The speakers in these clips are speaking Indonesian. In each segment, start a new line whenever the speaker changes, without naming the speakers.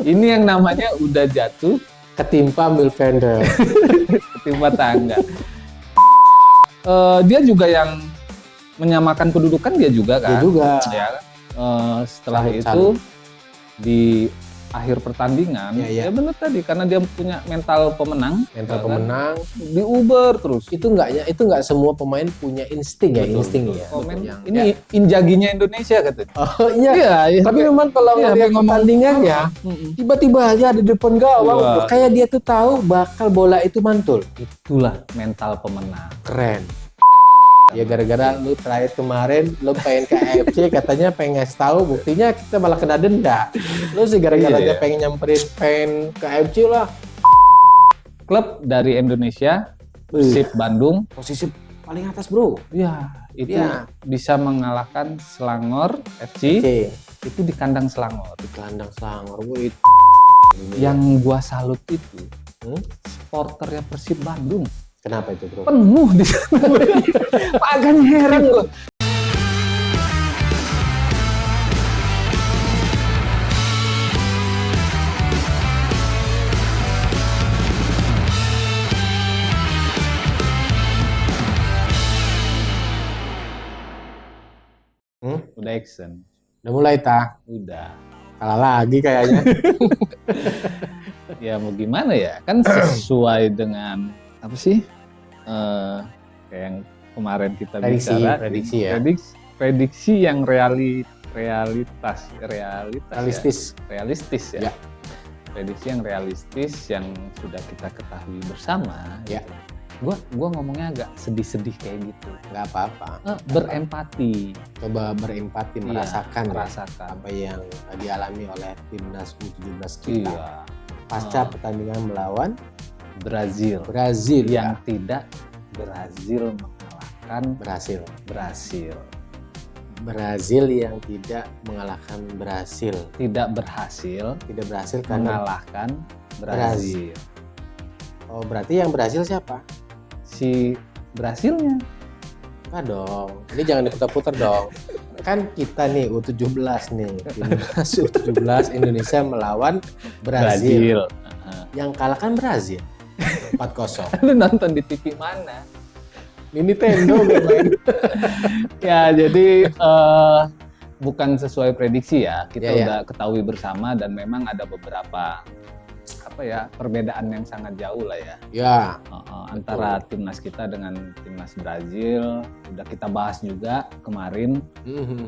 Ini yang namanya udah jatuh
Ketimpa milfender.
ketimpa tangga. Dia juga yang menyamakan kedudukan dia juga kan.
Dia juga.
Ya, setelah
Salut,
itu
salut.
di akhir pertandingan,
Ya.
ya benar tadi karena dia punya mental pemenang.
Mental
ya kan?
pemenang.
Di Uber terus.
Itu nggak semua pemain punya insting ya,
Betul,
insting
betul.
ya.
Komen,
Yang-
ini Injaginya Indonesia katanya.
Oh iya.
Iya,
Tapi memang kalau
Iya,
ngelihat
ngomong-
pertandingannya, tiba-tiba aja ada di depan gawang,
Wah.
kayak dia tuh tahu bakal bola itu mantul.
Itulah mental pemenang.
Keren. Ya gara-gara lu terakhir kemarin lu pengen ke AFC katanya pengen ngasih tahu, buktinya kita malah kena denda. Lu sih gara-gara
Iya.
dia pengen nyamperin pengen ke AFC lah.
Klub dari Indonesia, Persib Bandung,
Posisi paling atas, Bro.
ya itu
Iya.
bisa mengalahkan Selangor FC
Oke.
itu di kandang Selangor.
Di kandang Selangor. Wih.
Yang gua salut itu
Hmm?
supporternya Persib Bandung
Kenapa itu, Bro?
penuh di sana. Agak heran gua. Udah action,
Udah mulai
udah.
kalah lagi kayaknya.
Ya mau gimana ya, kan sesuai dengan apa sih kayak yang kemarin kita
Prediksi,
bicara
prediksi ya.
prediksi yang realistis ya.
Ya.
Prediksi yang realistis yang sudah kita ketahui bersama.
Ya.
Gua ngomongnya agak sedih-sedih kayak gitu.
Nggak apa-apa.
Berempati,
Coba berempati,
Iya,
merasakan ya,
merasakan.
apa yang dialami oleh timnas U17 kita
Iya.
pasca pertandingan melawan
Brazil
Brazil
yang tidak berhasil mengalahkan Brasil.
Brazil yang tidak mengalahkan Brasil,
Tidak berhasil
karena
mengalahkan Brazil.
oh berarti yang Brazil siapa?
Si Brasilnya.
Enggak dong, ini jangan diputar-putar dong. Kan kita nih U17 nih, timnas U17 Indonesia melawan Brazil. Yang kalah kan Brazil 4-0.
Lu nonton di TV mana?
Nintendo gue main.
Ya jadi bukan sesuai prediksi ya. Kita
Ya.
udah ketahui bersama dan memang ada beberapa perbedaan yang sangat jauh lah ya.
Ya,
Antara timnas kita dengan timnas Brazil. Udah kita bahas juga kemarin.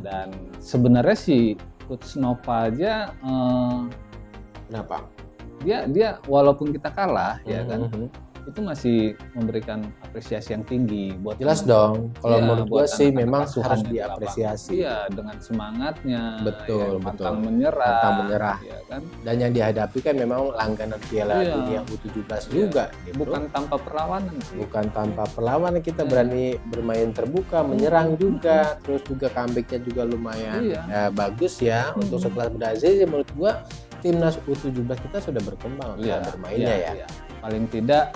Dan sebenarnya si Coach Nova aja
kenapa?
dia walaupun kita kalah ya kan, itu masih memberikan apresiasi yang tinggi buat
Jelas
teman-
dong. Kalau
Iya,
menurut
buat
gua sih
anak-anak
memang
asuhan
harus
yang di
diapresiasi.
Iya, dengan semangatnya,
Betul,
ya,
betul.
pantang menyerah,
Pantang menyerah.
ya kan?
Dan yang dihadapi kan memang langganan Piala
Iya.
Dunia U17
Iya.
juga. Gitu.
Bukan tanpa perlawanan sih.
Bukan tanpa perlawanan, kita
Iya.
berani bermain terbuka, menyerang juga, terus juga comeback-nya juga lumayan
Iya.
bagus ya. Untuk sekelas Brazil ya menurut gua timnas U17 kita sudah berkembang
Iya,
bermainnya ya.
iya. Paling tidak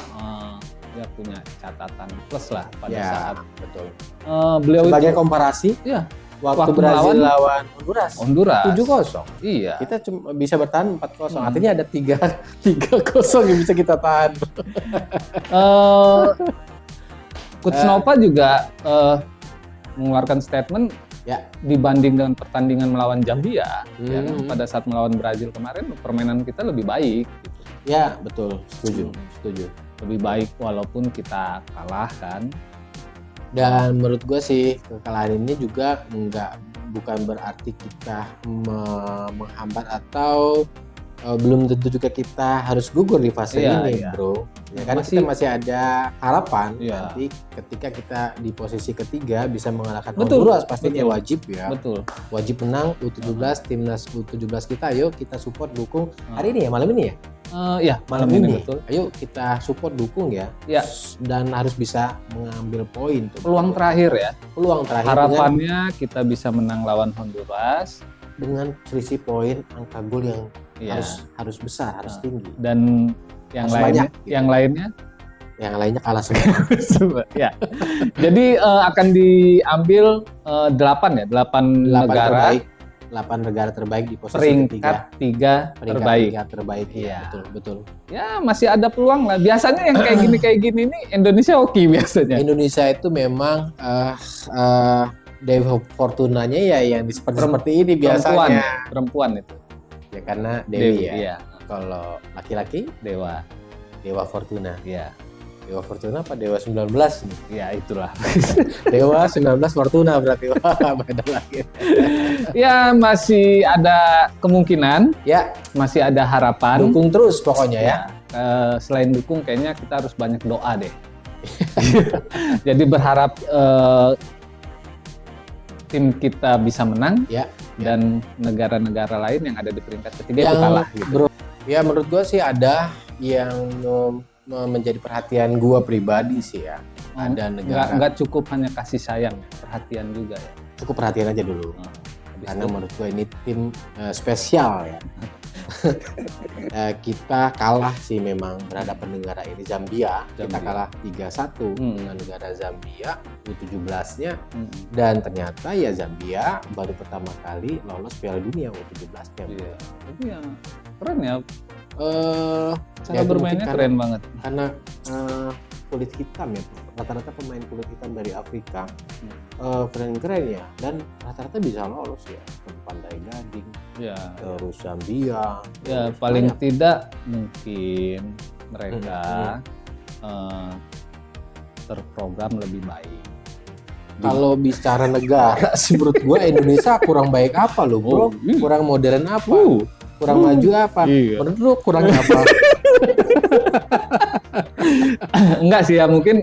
dia punya catatan plus lah pada
Ya,
saat
betul.
beliau
Sebagai
itu
komparasi,
Iya.
waktu
Waktu
Brazil
melawan
lawan Honduras 7-0.
Iya.
Kita cuma bisa bertahan 4-0. Artinya ada 3-0 yang bisa kita tahan.
Coach Nova juga mengeluarkan statement
Ya.
dibanding dengan pertandingan melawan Zambia, ya kan,
Hmm.
pada saat melawan Brazil kemarin permainan kita lebih baik, gitu.
Ya, betul. Setuju.
Lebih baik walaupun kita kalah kan.
Dan menurut gue sih kekalahan ini juga bukan berarti kita menghambat atau belum tentu juga kita harus gugur di fase
Iya,
ini,
iya.
bro. Ya kan kita masih ada harapan
Iya.
nanti ketika kita di posisi ketiga bisa mengalahkan
Betul,
Honduras, pastinya
betul.
wajib ya.
Betul.
Wajib menang U17, timnas U17 kita. Ayo kita support dukung hari ini ya, malam ini ya.
Ya
Malam ini.
betul.
Ayo kita support dukung ya.
Ya.
Dan harus bisa mengambil poin tuh.
Peluang terakhir ya.
Peluang terakhir
Harapannya kita bisa menang lawan Honduras.
dengan selisih poin angka gol yang
Ya.
harus besar, harus tinggi.
Dan yang
Harus
lainnya,
banyak, gitu.
yang lainnya
Yang lainnya kalah semua.
ya. Jadi akan diambil 8
8
negara
terbaik. 8 negara terbaik di posisi
peringkat
ketiga.
3 terbaik.
3 terbaik ya,
Iya.
betul.
Ya masih ada peluang lah. Biasanya yang kayak gini nih Indonesia oke biasanya.
Indonesia itu memang Dewa Fortunanya ya yang seperti ini biasanya.
Perempuan itu.
Ya karena Dewi ya.
Iya.
Kalau laki-laki
Dewa
Fortuna.
Iya.
Dewa Fortuna apa Dewa 19 nih?
Ya itulah.
Dewa 19 Fortuna berarti. Wah, beda lagi.
Ya masih ada kemungkinan,
Ya,
masih ada harapan.
dukung terus pokoknya ya.
Selain dukung, kayaknya kita harus banyak doa deh. Jadi berharap tim kita bisa menang
Ya.
dan negara-negara lain yang ada di peringkat ketiga itu
Yang
kalah. Gitu.
Ya menurut gua sih ada yang menjadi perhatian gua pribadi sih ya. Ada negara.
Nggak cukup hanya kasih sayang, perhatian juga ya.
Cukup perhatian aja dulu.
Habis
Karena
itu,
menurut gua ini tim spesial ya. Kita kalah sih memang berhadapan negara ini Zambia. Kita kalah 3-1 dengan negara Zambia U17-nya dan ternyata ya Zambia baru pertama kali lolos Piala Dunia U17-nya.
iya. Tapi ya keren ya. Cara
Ya, itu
bermainnya
mungkin
keren banget.
Karena kulit hitam ya, rata-rata pemain kulit hitam dari Afrika keren-keren ya, dan rata-rata bisa lolos ya ke Pantai Gading,
Ya.
terus Zambia.
Ya
terus
paling
banyak.
tidak mungkin mereka terprogram lebih baik.
Kalau bicara negara, sih menurut gua Indonesia kurang baik apa lo, bro? Kurang modern apa? Kurang maju apa?
Iya.
Menurut lu kurang apa?
Enggak sih ya, mungkin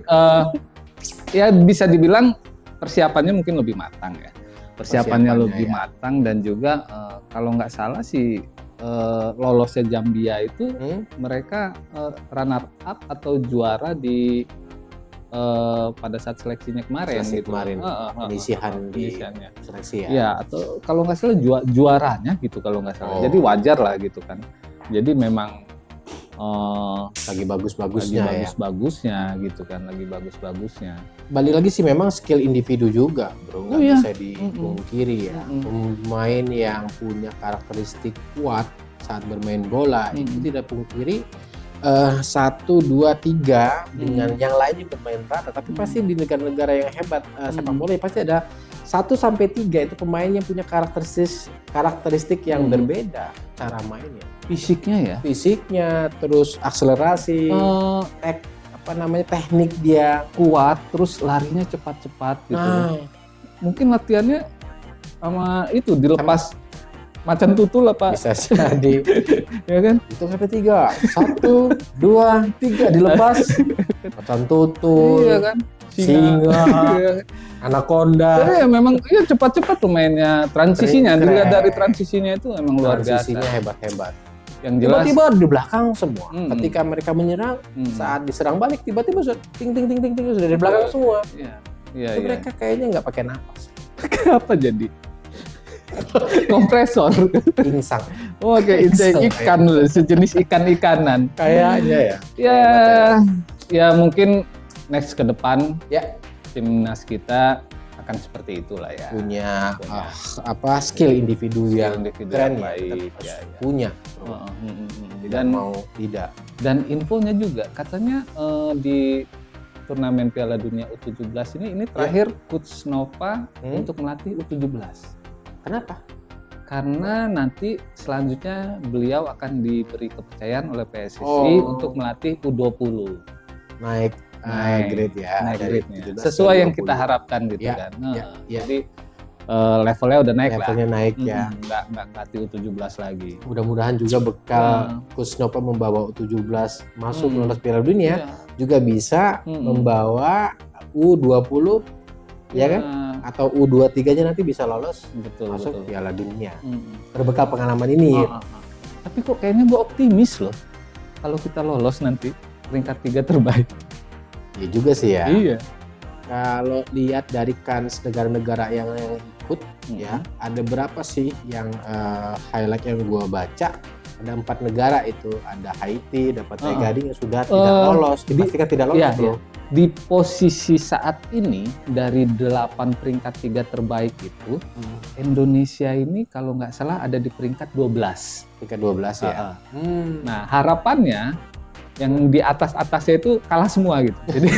ya bisa dibilang persiapannya mungkin lebih matang ya. Persiapannya lebih
ya.
matang dan juga kalau nggak salah sih lolosnya Zambia itu mereka runner up atau juara di pada saat seleksinya kemarin
Seleksi
gitu.
kemarin.
Penyisihannya.
Seleksi ya.
Ya, atau kalau nggak salah juaranya gitu kalau nggak salah.
Oh.
Jadi wajar lah gitu kan. Jadi memang
Lagi bagus-bagusnya
lagi
ya.
bagus-bagusnya gitu kan, lagi bagus-bagusnya.
Balik lagi sih memang skill individu juga, bro. Nggak
iya.
bisa dipungkiri ya. Pemain yang punya karakteristik kuat saat bermain bola itu tidak pungkiri 1, 2, 3 dengan yang lainnya bermain rata. Tapi pasti di negara-negara yang hebat sepak bola pasti ada 1 sampai 3 itu pemain yang punya karakteristik yang berbeda cara mainnya. Fisiknya, terus akselerasi, teknik dia
Kuat, terus larinya cepat-cepat gitu.
Nah,
Mungkin latihannya sama itu dilepas macan tutul apa?
bisa jadi.
Ya kan?
Hitung sampai 3. 1, 2, 3 dilepas. Macan tutul,
Iya kan?
singa,
Iya.
anaconda.
Tapi ya memang iya cepat-cepat pemainnya, transisinya
Keren.
dilihat dari transisinya itu memang luar
Transisinya
biasa.
hebat-hebat.
Yang jelas
Tiba-tiba di belakang semua. Ketika mereka menyerang,
saat
saat diserang balik tiba-tiba sudah ting sudah di belakang semua.
iya.
Itu mereka kayaknya nggak pakai napas.
Apa jadi? Kompresor.
Insang.
Oh, kayak ikan loh, sejenis ikan-ikanan.
Kayaknya ya.
Ya mungkin next ke depan
Ya,
timnas kita akan seperti itulah ya.
punya skill individu yang
individu
keren
yang
ya.
baik,
Tetap
ya,
harus punya.
Dan
mau tidak.
dan infonya juga katanya di turnamen Piala Dunia U17 ini terakhir Coach Nova untuk melatih U17.
Kenapa?
Karena nanti selanjutnya beliau akan diberi kepercayaan oleh PSSI untuk melatih U20.
Naik grade ya.
Naik
dari
grade-nya.
17
Sesuai
ke
yang kita
20.
harapkan gitu
Ya,
kan.
ya.
Jadi levelnya udah naik
Levelnya
lah.
naik ya.
Nggak latih U17 lagi.
Mudah-mudahan juga bekal Coach Nova membawa U17 masuk lolos Piala Dunia juga bisa membawa U20 ya kan? Atau U23-nya nanti bisa lolos masuk Piala Dunia. Berbekal pengalaman ini.
Tapi kok kayaknya gue optimis loh kalau kita lolos nanti peringkat 3 terbaik.
Ya juga sih ya.
Iya.
Kalau lihat dari kans negara-negara yang ikut ya, ada berapa sih yang highlight yang gue baca? Ada 4 negara itu, ada Haiti, dapat Gading yang sudah tidak lolos, dipastikan tidak lolos,
iya,
bro.
Iya. di posisi saat ini dari 8 peringkat 3 terbaik itu, Indonesia ini kalau nggak salah ada di peringkat 12.
Peringkat 12 ya.
Nah, harapannya yang di atas-atasnya itu kalah semua gitu. Jadi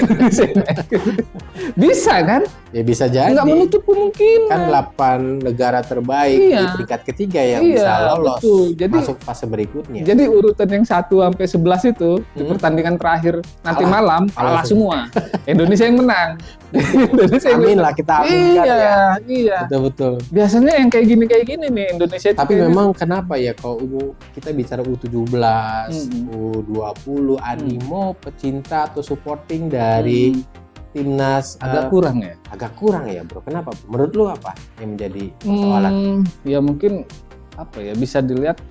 bisa kan?
Ya bisa jadi.
Nggak menutup kemungkinan.
Kan 8 negara terbaik di peringkat ketiga yang bisa lolos. Jadi, masuk fase berikutnya.
Jadi urutan yang 1 sampai 11 itu di pertandingan terakhir nanti malam kalah semua. Indonesia yang menang.
Indonesia amin lah, kita aminkan ya.
Iya.
Betul.
Biasanya yang kayak gini nih Indonesia itu.
Tapi memang kenapa ya kalau kita bicara U17, U20, animo pecinta atau supporting dari timnas
agak kurang ya?
Agak kurang ya, Bro. Kenapa? Menurut lu apa yang menjadi persoalan?
Ya mungkin apa ya, bisa dilihat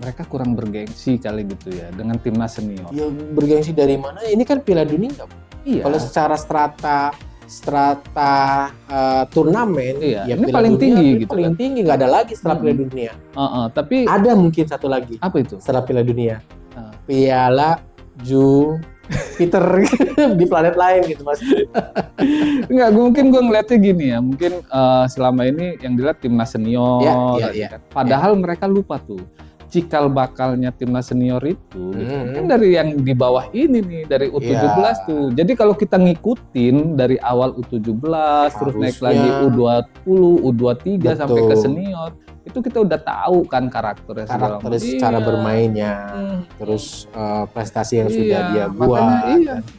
mereka kurang bergengsi kali gitu ya dengan timnas senior.
Ya bergengsi dari mana? Ini kan Piala Dunia.
Iya.
Kalau secara strata turnamen,
ya
ini
Piala paling
Dunia,
tinggi gitu.
Paling tinggi, nggak ada lagi setelah Piala Dunia.
Tapi
ada mungkin satu lagi.
Apa itu?
Setelah Piala Dunia. Piala Jupiter di planet lain gitu Mas.
Enggak, mungkin gue ngeliatnya gini ya, mungkin selama ini yang dilihat timnas senior, kan. Padahal mereka lupa tuh cikal bakalnya timnas senior itu kan dari yang di bawah ini nih, dari U17 tuh. Jadi kalau kita ngikutin dari awal U17 terus naik lagi U20, U23 sampai ke senior, itu kita udah tahu kan karakternya
cara bermainnya, terus prestasi yang sudah dia buat.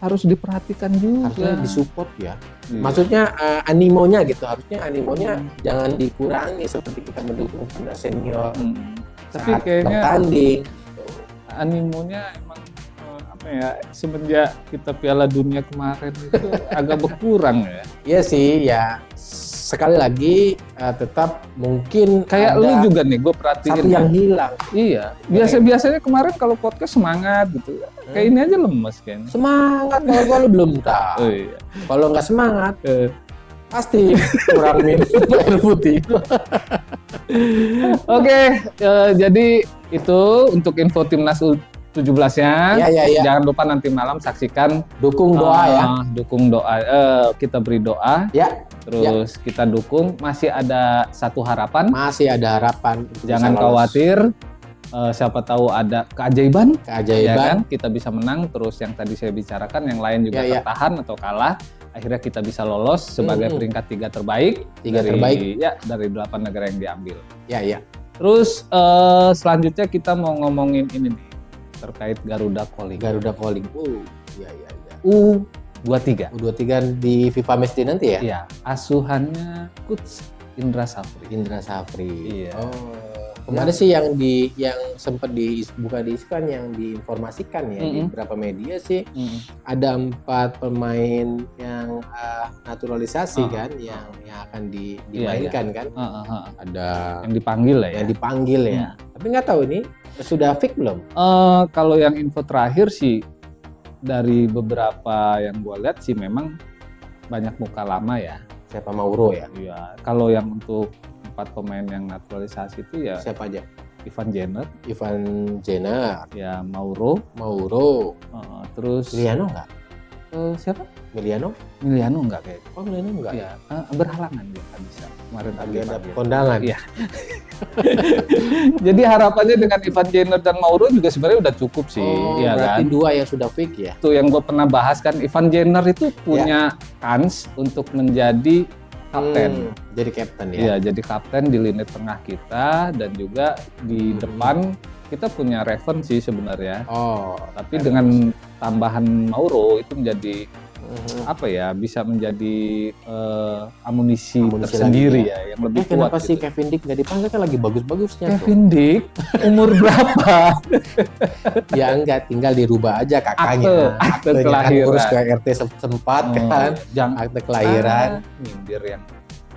Harus diperhatikan juga,
harusnya disupport ya. Maksudnya animonya gitu, harusnya animonya jangan dikurangi seperti kita mendukung timnas senior.
Tapi kayaknya
bertanding,
animonya emang apa ya, semenjak kita Piala Dunia kemarin itu agak berkurang ya.
Iya sih ya. Sekali lagi tetap mungkin
kayak lu juga nih, gue perhatiin
satu yang hilang.
Iya. Biasanya kemarin kalau podcast semangat gitu. Kayak ini aja lemes kan.
Semangat kalau belum tahu.
Iya.
Kalau nggak semangat, pasti kurang minum air putih.
Oke, jadi itu untuk info timnas U17-nya.
Ya.
Jangan lupa nanti malam saksikan,
dukung doa ya.
Dukung doa, kita beri doa.
Ya.
Terus kita dukung. Masih ada satu harapan.
Jangan
khawatir. Siapa tahu ada keajaiban.
Ya
kan? Kita bisa menang. Terus yang tadi saya bicarakan, yang lain juga tertahan atau kalah. Akhirnya kita bisa lolos sebagai peringkat 3 terbaik. Dari 8 negara yang diambil.
Ya.
Terus selanjutnya kita mau ngomongin ini nih, terkait Garuda Calling.
Iya.
U23
di FIFA Matchday nanti ya?
Iya, asuhannya Coach Indra Safri. Iya.
Kemarin sih yang sempat bukan yang diinformasikan ya di beberapa media sih, ada 4 pemain yang naturalisasi kan, yang akan dimainkan kan. Ada
yang dipanggil lah ya.
Yang dipanggil ya. Tapi nggak tahu ini sudah fix belum?
Kalau yang info terakhir sih dari beberapa yang gue lihat sih memang banyak muka lama ya.
Siapa, Mauro ya?
Iya. Kalau yang untuk 4 pemain yang naturalisasi itu ya
siapa aja?
Ivan
Jenner.
Ya, Mauro. Terus
Miliano nggak?
Siapa?
Miliano
nggak kayak.
Miliano nggak?
Ya, berhalangan dia nggak bisa. Kemarin
ada kondangan.
Iya. Jadi harapannya dengan Ivan Jenner dan Mauro juga sebenarnya udah cukup sih.
Ya berarti kan? 2 yang sudah fix ya?
Itu yang gue pernah bahas kan, Ivan Jenner itu punya kans untuk menjadi kapten.
Jadi kapten ya?
Iya, jadi kapten di lini tengah kita, dan juga di depan kita punya Raven sih sebenarnya. Tapi dengan tambahan Mauro itu menjadi apa ya, bisa menjadi amunisi tersendiri ya yang lebih kuat.
Kenapa sih Kevin Dick nggak dipanggil, kan lagi bagus-bagusnya?
Kevin Dick umur berapa?
Ya enggak, tinggal dirubah aja kakaknya.
Akte kelahiran.
Urus ke RT sempat kan, akte kelahiran.
Nyindir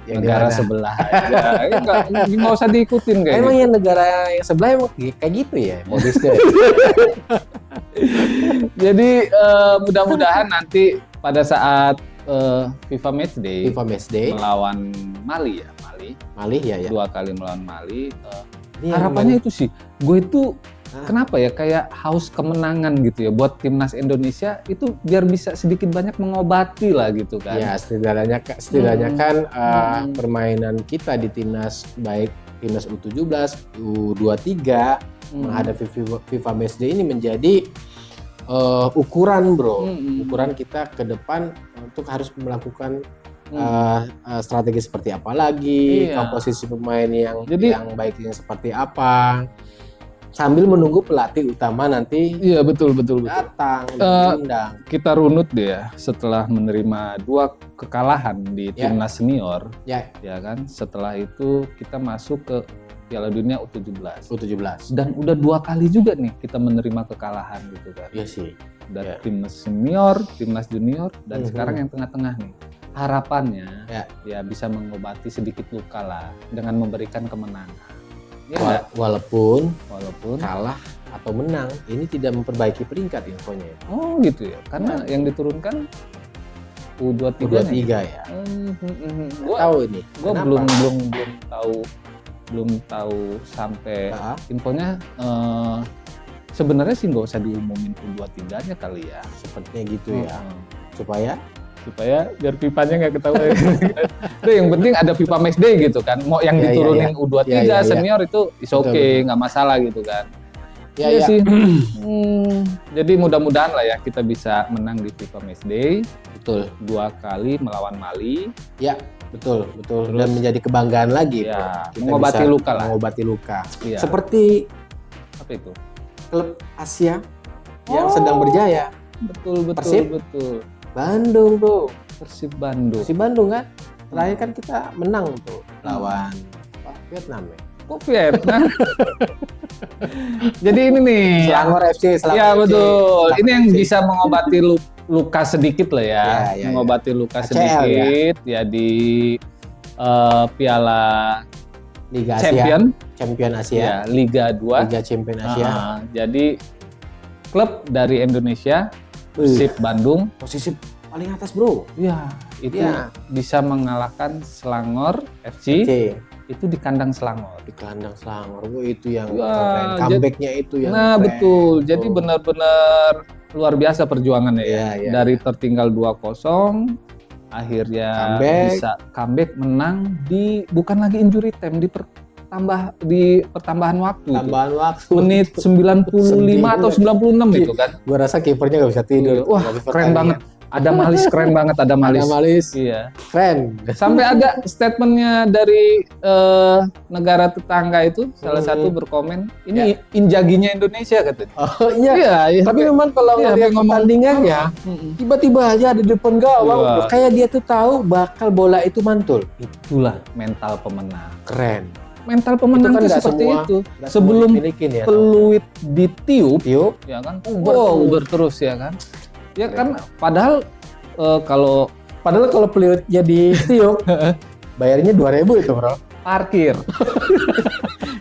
yang negara sebelah aja. Nggak usah diikutin kayak
emang yang negara yang sebelah emang kayak gitu ya modusnya. Jadi
mudah-mudahan nanti pada saat FIFA Matchday melawan Mali ya.
2 kali
melawan Mali. Harapannya itu sih, gue itu kenapa ya kayak haus kemenangan gitu ya buat timnas Indonesia itu biar bisa sedikit banyak mengobati lah gitu kan.
Ya setidaknya kan permainan kita di timnas baik timnas U17, U23 menghadapi FIFA Matchday ini menjadi ukuran ukuran kita ke depan untuk harus melakukan strategi seperti apa lagi, komposisi pemain yang baiknya seperti apa. Sambil menunggu pelatih utama nanti
betul.
datang diundang.
Kita runut deh ya setelah menerima 2 kekalahan di timnas senior ya kan, setelah itu kita masuk ke Piala Dunia U17 dan udah 2 kali juga nih kita menerima kekalahan gitu kan.
Iya sih.
Dan timnas senior, timnas junior, dan sekarang yang tengah-tengah nih. Harapannya ya bisa mengobati sedikit luka lah dengan memberikan kemenangan. Ya,
walaupun kalah atau menang, ini tidak memperbaiki peringkat infonya.
Oh gitu ya, karena yang diturunkan U23
ya. Gua tahu ini.
Gua belum tahu sampai infonya. Sebenarnya sih nggak usah diumumin U23-nya kali ya.
Sepertinya gitu ya. Supaya
biar FIFA-nya nggak ketahuan. Itu yang penting ada FIFA Matchday gitu kan. Mau yang diturunin U23 senior itu is okay, nggak masalah gitu kan. Iya sih. Jadi mudah-mudahan lah ya kita bisa menang di FIFA Matchday.
Betul.
2 kali melawan Mali.
Ya, betul. Terus, dan menjadi kebanggaan lagi.
Ya, mengobati luka lah.
Mengobati luka.
Ya.
Seperti
apa itu?
Klub Asia yang sedang berjaya.
Betul.
Bandung tuh.
Persib Bandung
kan? Terakhir kan kita menang tuh lawan Vietnam ya.
Kok Vietnam? Jadi ini nih.
Selangor FC.
Ya betul. Ini yang bisa mengobati luka sedikit lah ya. Mengobati luka
ACL,
sedikit ya di Piala
Liga Champion Asia.
Ya, Liga 2.
Liga Champion Asia.
Jadi klub dari Indonesia Persib Bandung
posisi paling atas bro.
Iya, itu bisa mengalahkan Selangor FC. Itu di kandang Selangor.
Itu yang keren. Comeback-nya itu yang keren.
Betul. Jadi benar-benar luar biasa perjuangannya ya. Dari tertinggal 2-0 akhirnya bisa comeback menang bukan lagi injury time di pertambahan waktu. Menit 95 atau 96 itu kan.
Gua rasa kipernya nggak bisa tidur.
Wah, keren banget. Ada Malis keren banget, ada Malis. Iya.
Keren.
Sampai ada statementnya dari negara tetangga itu, salah satu berkomen, ini Injaginya Indonesia katanya.
Oh iya. Tapi memang kalau ngelihat pertandingannya, tiba-tiba aja ada di depan gawang, kayak dia tuh tahu bakal bola itu mantul.
Itulah mental pemenang.
Keren.
Mental pemenang itu seperti itu. Sebelum peluit ditiup, ya kan? Uber terus ya kan? Ya kan, padahal kalau
peluitnya ditiup, bayarnya 2.000 itu bro.
Parkir.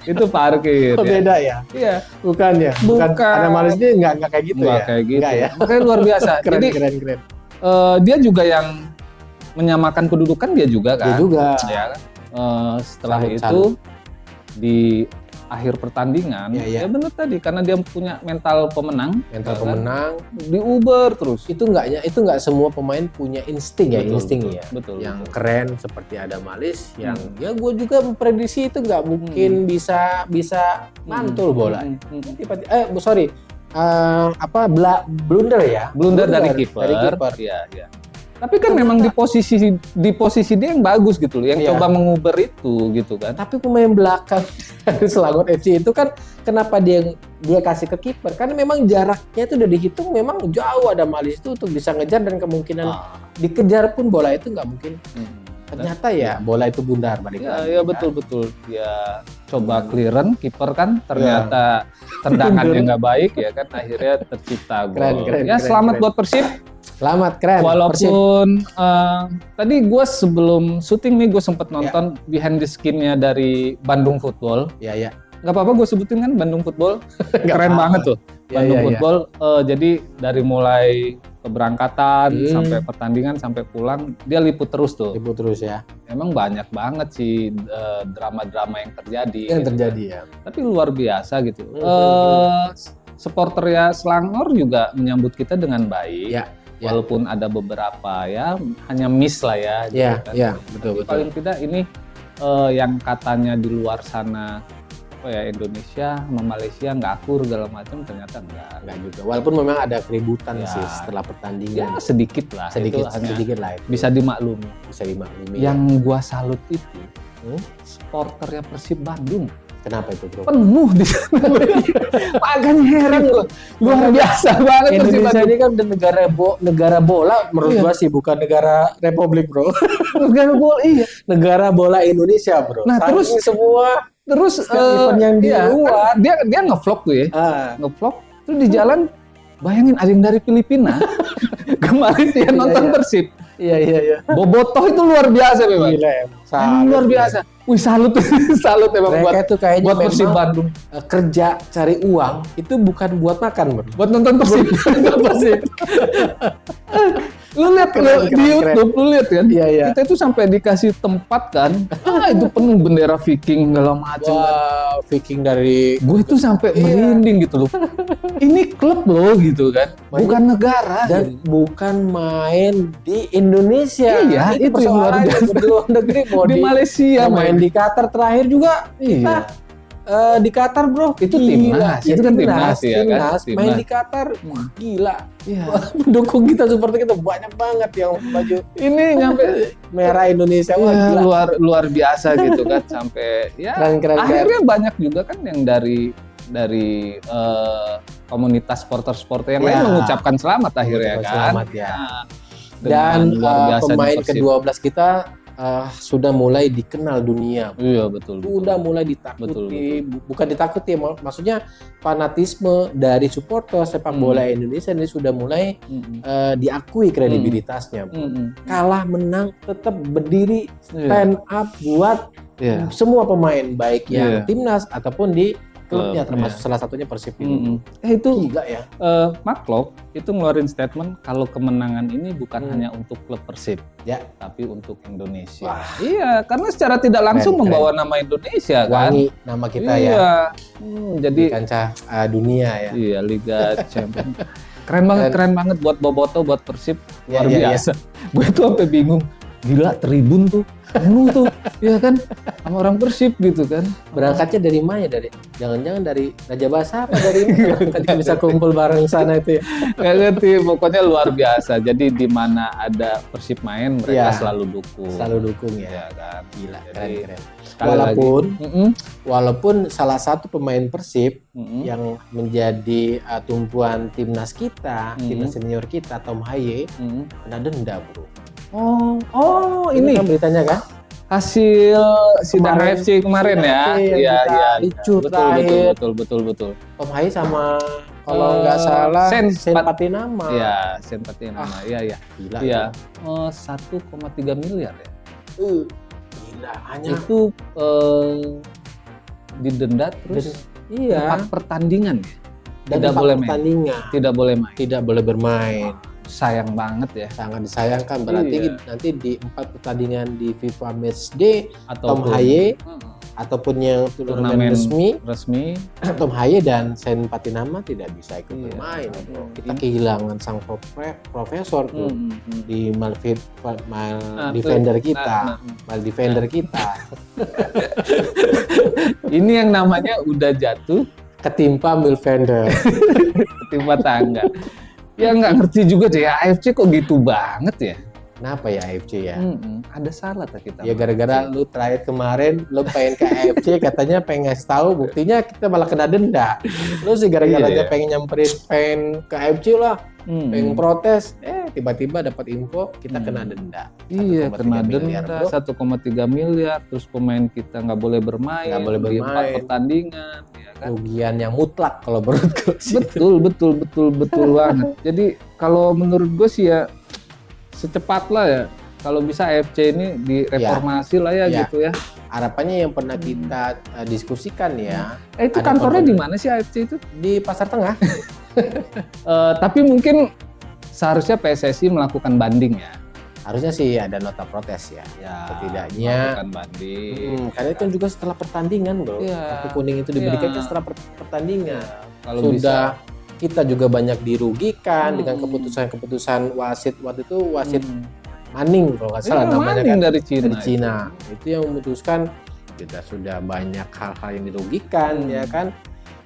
Itu parkir.
Beda ya?
Iya.
Bukan. Ada Malisnya nggak kayak gitu
nggak kayak gitu.
Nggak ya?
Makanya luar biasa.
keren.
Dia juga yang menyamakan kedudukan dia juga kan?
Dia juga.
Ya kan? Setelah itu di akhir pertandingan ya benar tadi karena dia punya mental pemenang di Uber terus
itu nggak semua pemain punya insting
betul,
yang keren seperti ada Malis yang gue juga memprediksi itu nggak mungkin bisa mantul bola blunder
dari kiper ya. Tapi kan memang di posisi dia yang bagus gitu loh, yang coba menguber itu gitu kan.
Tapi pemain belakang Selangor FC itu kan kenapa dia kasih ke kiper? Karena memang jaraknya itu udah dihitung memang jauh ada Malis itu untuk bisa ngejar dan kemungkinan dikejar pun bola itu nggak mungkin. Ternyata bola itu bundar balik lagi.
Iya betul. Dia coba clearance kiper kan ternyata tendangannya nggak baik ya kan akhirnya tercipta gol. Selamat buat Persib.
Selamat, keren.
Walaupun tadi gue sebelum syuting nih gue sempet nonton behind the skin-nya dari Bandung Football.
Iya.
Gak apa-apa gue sebutin kan Bandung Football. Keren banget tuh. Bandung Football. Jadi dari mulai keberangkatan sampai pertandingan sampai pulang dia liput terus tuh.
Liput terus ya.
Emang banyak banget sih drama-drama yang terjadi.
Yang terjadi ya.
Tapi luar biasa gitu. Supporter ya Selangor juga menyambut kita dengan baik.
Ya.
Walaupun ada beberapa ya hanya miss lah ya.
Iya,
gitu kan.
iya, betul.
Paling tidak ini yang katanya di luar sana Indonesia sama Malaysia nggak akur segala macam, ternyata enggak
juga. Walaupun memang ada keributan
ya,
sih setelah pertandingan.
Ya sedikit lah.
Sedikit lah itu.
Bisa dimaklumi. Yang gua salut itu supporternya Persib Bandung.
Kenapa itu, Bro?
Penuh di sana. Makanya heran loh. Luar biasa banget.
Indonesia ini kan negara bola menurut gua sih, bukan negara republik, Bro.
Negara bola, iya.
Negara bola Indonesia, Bro.
Nah, terus
semua event yang di luar
dia ngevlog tuh ya. Ngevlog terus di jalan, bayangin ada yang dari Filipina. Kemarin dia nonton Persib.
Iya.
Bobotoh itu luar biasa memang.
Gila,
luar biasa. Wih, salut emang
mereka itu kayaknya
buat Persib Bandung.
Kerja cari uang itu bukan buat makan, Bro.
Buat nonton Persib. Lu lihat di YouTube, lu lihat kan?
Iya.
Kita itu sampai dikasih tempat kan. Itu penuh bendera Viking segala macam.
Wah, Viking dari
gue itu sampai merinding gitu loh. Ini klub loh gitu kan. Bukan negara
dan bukan main di Indonesia.
Iya, itu yang luar biasa.
Di luar negeri mau
di Malaysia
main di Qatar terakhir juga. Iya. Di Qatar, Bro,
itu timnas, itu kan timnas ya kan.
Main di Qatar, gila. Iya. Mendukung kita seperti itu banyak banget yang baju
ini nyampe
merah Indonesia.
Wah, luar biasa gitu kan sampai ya.
Keren.
Akhirnya banyak juga kan yang dari komunitas supporter yang lain mengucapkan selamat akhirnya kan.
Selamat ya. Dan pemain ke-12 kita sudah mulai dikenal dunia.
Iya, betul.
Sudah mulai ditakuti, bukan ditakuti, maksudnya fanatisme dari supporter sepak bola Indonesia ini sudah mulai diakui kredibilitasnya. Kalah menang tetap berdiri stand up buat semua pemain baik yang timnas ataupun di klubnya, termasuk salah satunya Persib ini.
Itu
gila ya.
Mark itu ngeluarin statement kalau kemenangan ini bukan hanya untuk klub Persib, tapi untuk Indonesia.
Wah.
Iya, karena secara tidak langsung membawa nama Indonesia kan.
Wangi nama kita
jadi
di kancah dunia ya.
Iya, Liga Champions. Keren banget buat Boboto, buat Persib. Luar biasa. Gue tuh sampai bingung. Gila, tribun tuh penuh tuh, ya kan, sama orang Persib gitu kan.
Berangkatnya dari mana? Jangan-jangan dari Raja Basa apa dari mana? Bisa kumpul bareng sana itu ya?
Nggak ngerti, pokoknya luar biasa. Jadi di mana ada Persib main, mereka selalu dukung.
Selalu dukung ya
kan.
Gila,
jadi,
keren. Walaupun salah satu pemain Persib yang menjadi tumpuan timnas kita, timnas senior kita, Tom Haye, kena denda, Bro.
Ini
kan beritanya kan?
Hasil sidang AFC kemarin ya. Iya.
Ricu terakhir.
Betul.
Tom Haye sama kalau nggak salah Sen Patinama.
Iya, Sen Patinama. Iya.
Gila.
Iya. 1,3 miliar ya.
Gila, hanya
itu didenda terus 4 pertandingan ya. Tidak boleh main. Tidak boleh bermain. Sayang banget ya.
Sangat disayangkan. Berarti nanti di 4 pertandingan di FIFA Matchday Tom Haye ataupun yang turnamen resmi Tom Haye dan Sen Patinama tidak bisa ikut bermain. Kita kehilangan sang profesor tuh di defender kita.
Ini yang namanya udah jatuh
ketimpa midfielder.
Ketimpa tangga. Ya nggak ngerti juga deh, AFC kok gitu banget ya.
Kenapa ya AFC ya?
Ada salah tak kita?
Ya gara-gara lu terakhir kemarin lu pengen ke AFC katanya pengen ngasih tahu, buktinya kita malah kena denda. Lu sih gara-gara pengen nyamperin pengen ke AFC lah, pengen protes, tiba-tiba dapat info kita kena denda.
Iya, kena denda 1,3 miliar, terus pemain kita nggak boleh bermain, di 4 pertandingan.
Kerugian yang mutlak kalau menurut gue sih.
Betul banget. Jadi kalau menurut gue sih ya secepatlah ya kalau bisa AFC ini direformasi lah ya gitu ya.
Harapannya yang pernah kita diskusikan ya.
Itu kantornya di mana sih AFC itu?
Di Pasar Tengah.
Tapi mungkin seharusnya PSSI melakukan banding ya.
Harusnya sih ada nota protes ya. Setidaknya
melakukan banding.
Karena itu kan juga setelah pertandingan, Bro. Kartu kuning itu diberikan kan setelah pertandingan.
Kalau
sudah bisa, kita juga banyak dirugikan dengan keputusan wasit waktu itu, wasit Manning kalau nggak salah namanya kan,
dari
Cina. Itu yang memutuskan. Kita sudah banyak hal-hal yang dirugikan ya kan.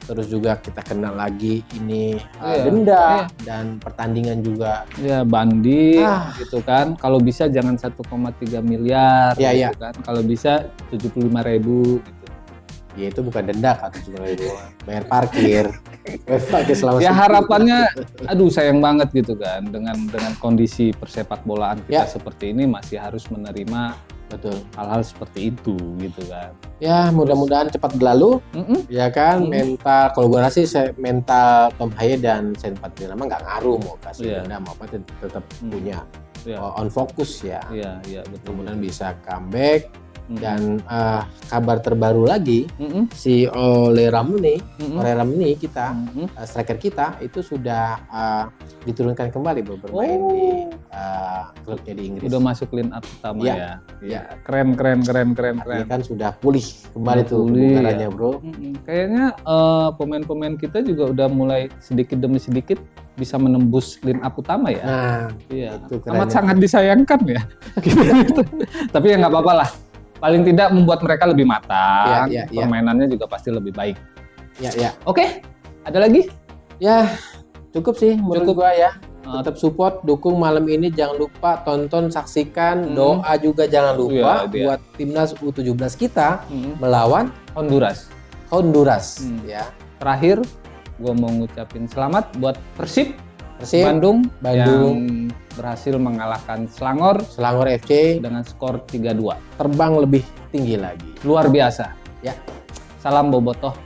Terus juga kita kena lagi ini denda dan pertandingan juga
banding gitu kan. Kalau bisa jangan 1,3 miliar gitu kan. Kalau bisa 75.000 gitu.
Ya itu bukan denda kan, 75.000. Bayar parkir. Selama
harapannya sayang banget gitu kan dengan kondisi persepak bolaan kita seperti ini masih harus menerima hal-hal seperti itu gitu kan.
Ya mudah-mudahan cepat berlalu. Ya kan. Mental, kalau gue rasa mental Tom Haye dan Saint Patrick mah nggak ngaruh mau kasih denda mau apa, tetap punya on fokus ya.
Iya betul.
Kemudian bisa comeback. Dan kabar terbaru lagi, si Ole Ramni kita, striker kita itu sudah diturunkan kembali bermain di klubnya di Inggris.
Udah masuk line up utama ya. Keren.
Dia kan sudah pulih kembali tuh kebugarannya, Bro.
Kayaknya pemain-pemain kita juga udah mulai sedikit demi sedikit bisa menembus line up utama ya.
Nah,
itu amat sangat disayangkan ya. Tapi ya nggak apa-apa lah. Paling tidak membuat mereka lebih matang, permainannya juga pasti lebih baik. Oke, ada lagi?
Ya, cukup sih menurut gua ya. Tetap support, dukung malam ini, jangan lupa tonton, saksikan, doa juga jangan lupa buat timnas U17 kita melawan
Honduras.
Ya.
Terakhir, gua mau ngucapin selamat buat Persib Bandung yang berhasil mengalahkan Selangor
FC
dengan skor 3-2.
Terbang lebih tinggi lagi.
Luar biasa.
Ya.
Salam Bobotoh.